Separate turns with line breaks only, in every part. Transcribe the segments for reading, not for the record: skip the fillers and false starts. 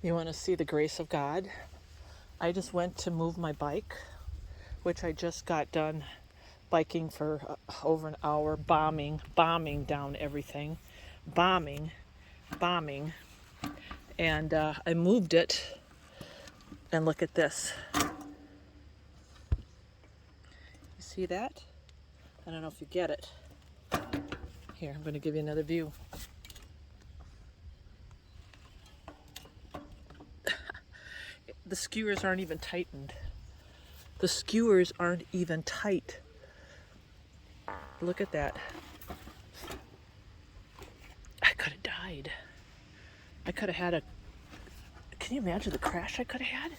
You want to see the grace of God? I just went to move my bike, which I just got done biking for over an hour, bombing down everything, bombing, bombing. And I moved it, and look at this. You see that? I don't know if you get it. Here, I'm going to give you another view. The skewers aren't even tightened. The skewers aren't even tight. Look at that. I could have died. I could have had a... Can you imagine the crash I could have had?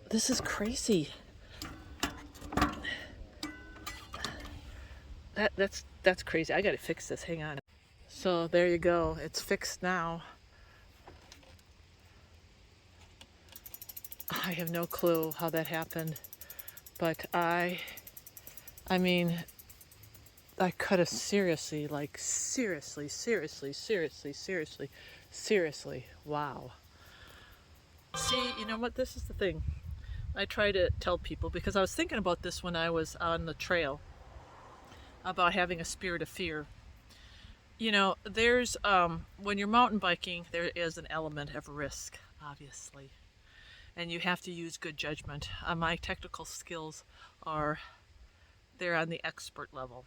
This is crazy. That's crazy. I gotta fix this. Hang on. So there you go. It's fixed now. I have no clue how that happened, but I mean, I could have seriously, wow. See, you know what? This is the thing. I try to tell people, because I was thinking about this when I was on the trail, about having a spirit of fear. You know, there's, when you're mountain biking, there is an element of risk, obviously. And you have to use good judgment. My technical skills they're on the expert level.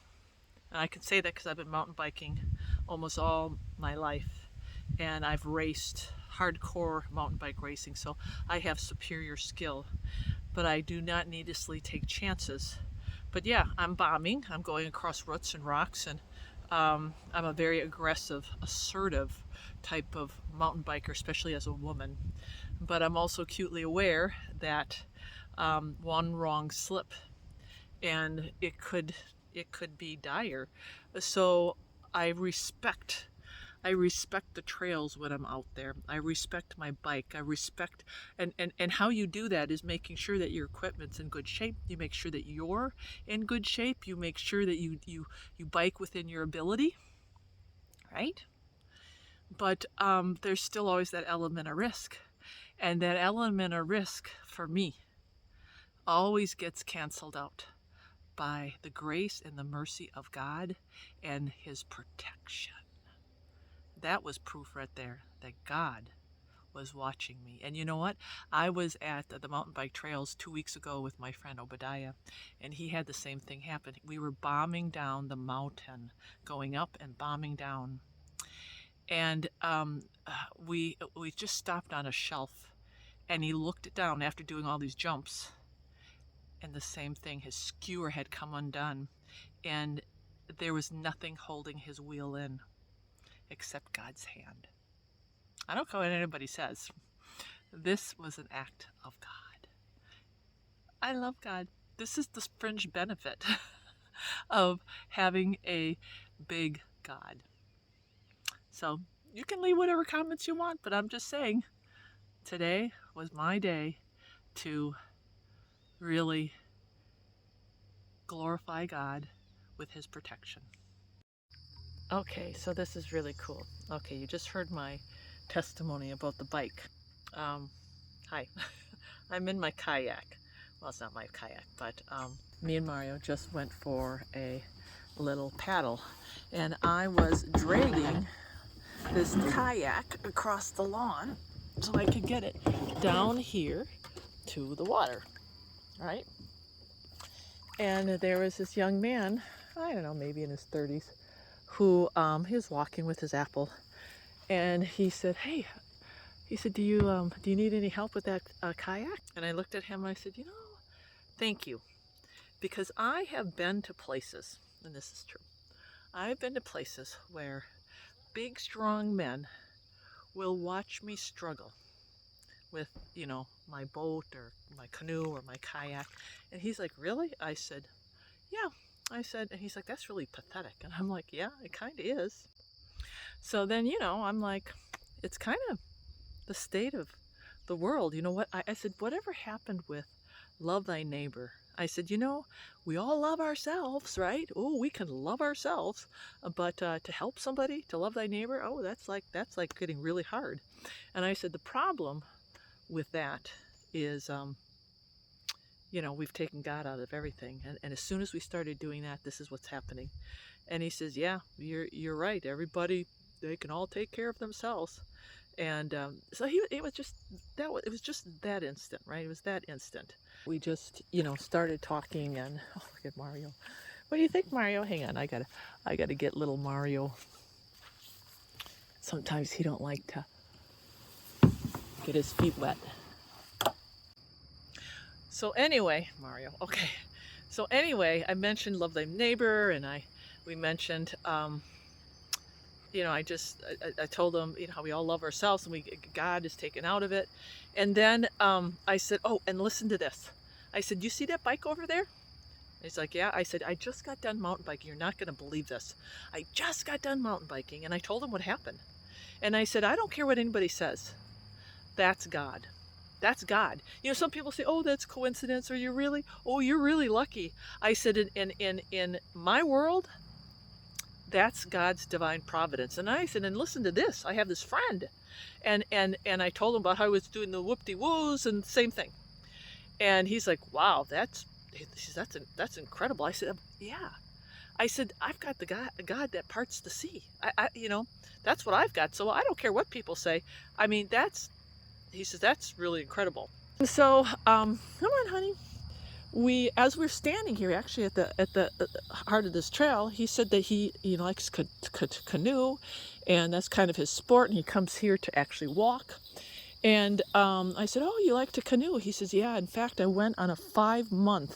And I can say that because I've been mountain biking almost all my life. And I've raced hardcore mountain bike racing, so I have superior skill. But I do not needlessly take chances. But yeah, I'm bombing. I'm going across roots and rocks, and I'm a very aggressive, assertive type of mountain biker, especially as a woman. But I'm also acutely aware that one wrong slip and it could be dire. So I respect the trails when I'm out there. I respect my bike. I respect, and how you do that is making sure that your equipment's in good shape. You make sure that you're in good shape. You make sure that you bike within your ability, right? But there's still always that element of risk. And that element of risk, for me, always gets canceled out by the grace and the mercy of God and His protection. That was proof right there that God was watching me. And you know what? I was at the mountain bike trails 2 weeks ago with my friend Obadiah, and he had the same thing happen. We were bombing down the mountain, going up and bombing down. And we just stopped on a shelf, and he looked down after doing all these jumps, and the same thing, his skewer had come undone, and there was nothing holding his wheel in except God's hand. I don't care what anybody says. This was an act of God. I love God. This is the fringe benefit of having a big God. So you can leave whatever comments you want, but I'm just saying, today was my day to really glorify God with His protection. Okay, so this is really cool. Okay, you just heard my testimony about the bike. Hi, I'm in my kayak. Well, it's not my kayak, but me and Mario just went for a little paddle, and I was dragging this kayak across the lawn so I could get it down here to the water, right? And there was this young man, I don't know, maybe in his 30s, who he was walking with his apple, and he said, "Hey," he said, "Do you need any help with that kayak?" And I looked at him and I said, "You know, thank you, because I have been to places, and this is true. I've been to places where big, strong men will watch me struggle with, you know, my boat or my canoe or my kayak." And he's like, "Really?" I said, "Yeah." I said, and he's like, "That's really pathetic." And I'm like, "Yeah, it kind of is." So then, you know, I'm like, it's kind of the state of the world. You know what? I said, whatever happened with love thy neighbor I said, you know, we all love ourselves, right? Oh, we can love ourselves, but to help somebody, to love thy neighbor, oh, that's like getting really hard. And I said, the problem with that is, we've taken God out of everything, and as soon as we started doing that, this is what's happening. And he says, yeah, you're right. Everybody, they can all take care of themselves. And so it was just it was just that instant, right? It was that instant. We just, started talking, and oh, look at Mario. What do you think, Mario? Hang on, I gotta get little Mario. Sometimes he don't like to get his feet wet. So anyway, Mario. Okay. So anyway, I mentioned love thy neighbor, and we mentioned I told him, how we all love ourselves, and God is taken out of it. And then I said, oh, and listen to this. I said, you see that bike over there? He's like, yeah. I said, I just got done mountain biking. You're not going to believe this. I just got done mountain biking. And I told him what happened. And I said, I don't care what anybody says. That's God. That's God. Some people say, oh, that's coincidence, or you're really lucky. I said, in my world, that's God's divine providence. And I said, and listen to this. I have this friend. And I told him about how I was doing the whoop-de-woos and same thing. And he's like, wow, that's incredible. I said, yeah. I said, I've got the God that parts the sea. That's what I've got. So I don't care what people say. I mean, he says, that's really incredible. And so, come on, honey. As we're standing here, actually at the heart of this trail, he said that he likes canoe, and that's kind of his sport, and he comes here to actually walk. And I said, oh, you like to canoe? He says, yeah. In fact, I went on a 5-month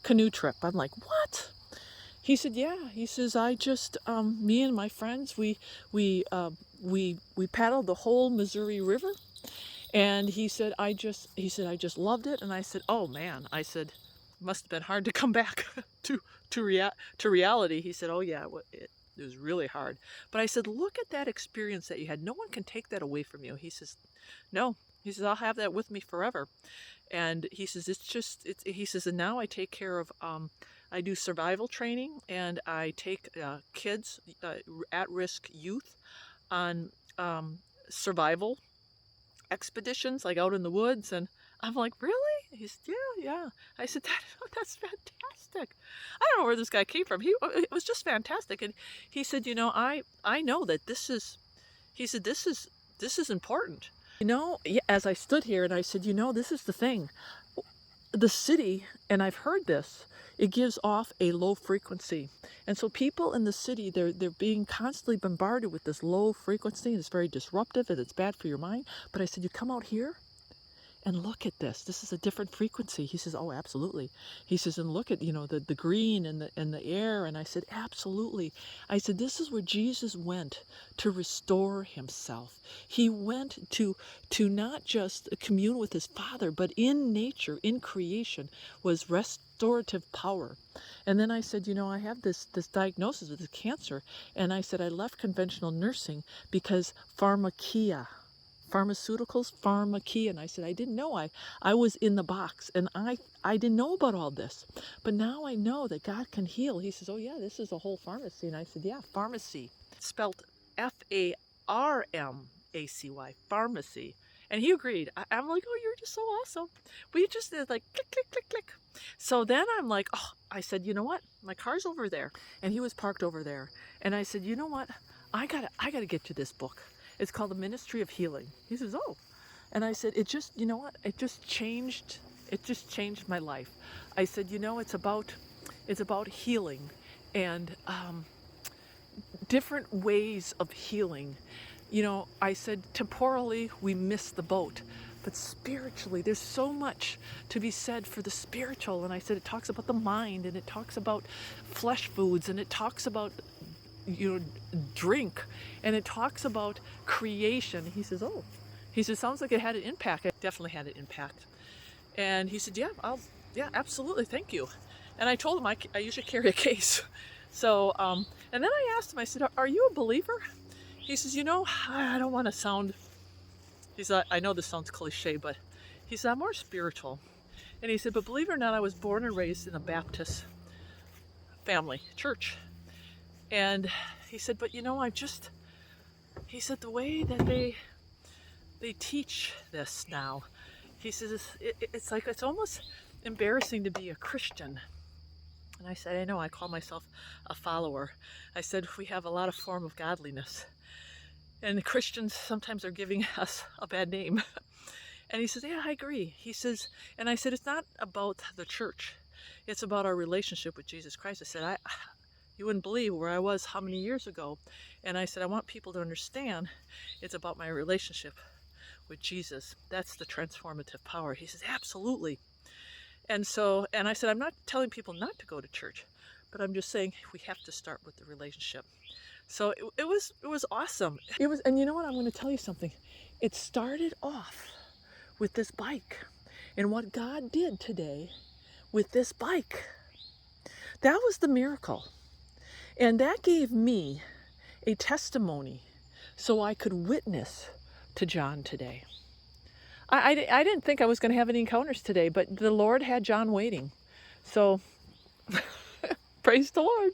canoe trip. I'm like, what? He said, yeah. He says, I just me and my friends, we paddled the whole Missouri River. And he said, I just loved it. And I said, oh man. I said, must have been hard to come back to reality. He said, oh yeah, it was really hard. But I said, look at that experience that you had. No one can take that away from you. He says, no. He says, I'll have that with me forever. And he says, he says, and now I take care of, I do survival training, and I take kids, at-risk youth, on survival expeditions, like out in the woods. And I'm like, really? He's, yeah. I said, that's fantastic. I don't know where this guy came from. It was just fantastic. And he said, I know that this is important. As I stood here and I said, this is the thing. The city, and I've heard this, it gives off a low frequency. And so people in the city, they're being constantly bombarded with this low frequency, and it's very disruptive, and it's bad for your mind. But I said, you come out here and look at this. This is a different frequency. He says, oh, absolutely. He says, and look at, the green and the air. And I said, absolutely. I said, this is where Jesus went to restore himself. He went to not just commune with his Father, but in nature, in creation, was restorative power. And then I said, I have this diagnosis with cancer. And I said, I left conventional nursing because pharmacia, and I said, I didn't know I was in the box, and I didn't know about all this, but now I know that God can heal. He says, oh yeah, this is a whole pharmacy. And I said, yeah, pharmacy, spelled Farmacy, pharmacy. And he agreed. I'm like, oh, you're just so awesome. We just did like click, click, click, click. So then I'm like, oh, I said, you know what? My car's over there. And he was parked over there. And I said, you know what? I gotta get you this book. It's called The Ministry of Healing. He says, oh. And I said, it just changed my life. I said, it's about healing, and different ways of healing. I said, temporally, we miss the boat. But spiritually, there's so much to be said for the spiritual. And I said, it talks about the mind, and it talks about flesh foods, and it talks about drink, and it talks about creation. He says, oh, sounds like it had an impact. It definitely had an impact. And he said, yeah, absolutely, thank you. And I told him I usually carry a case. So, and then I asked him, I said, are you a believer? He says, I don't want to sound, he said, I know this sounds cliche, but he said, I'm more spiritual. And he said, but believe it or not, I was born and raised in a Baptist family church. And he said, but you know, he said, the way that they teach this now, he says, it's like, it's almost embarrassing to be a Christian. And I said, I know, I call myself a follower. I said, we have a lot of form of godliness. And Christians sometimes are giving us a bad name. And he says, yeah, I agree. He says, and I said, it's not about the church. It's about our relationship with Jesus Christ. I said, you wouldn't believe where I was how many years ago. And I said, I want people to understand it's about my relationship with Jesus. That's the transformative power. He says, absolutely. And I said, I'm not telling people not to go to church, but I'm just saying we have to start with the relationship. So it was awesome. And you know what? I'm going to tell you something. It started off with this bike and what God did today with this bike. That was the miracle. And that gave me a testimony so I could witness to John today. I didn't think I was going to have any encounters today, but the Lord had John waiting. So praise the Lord.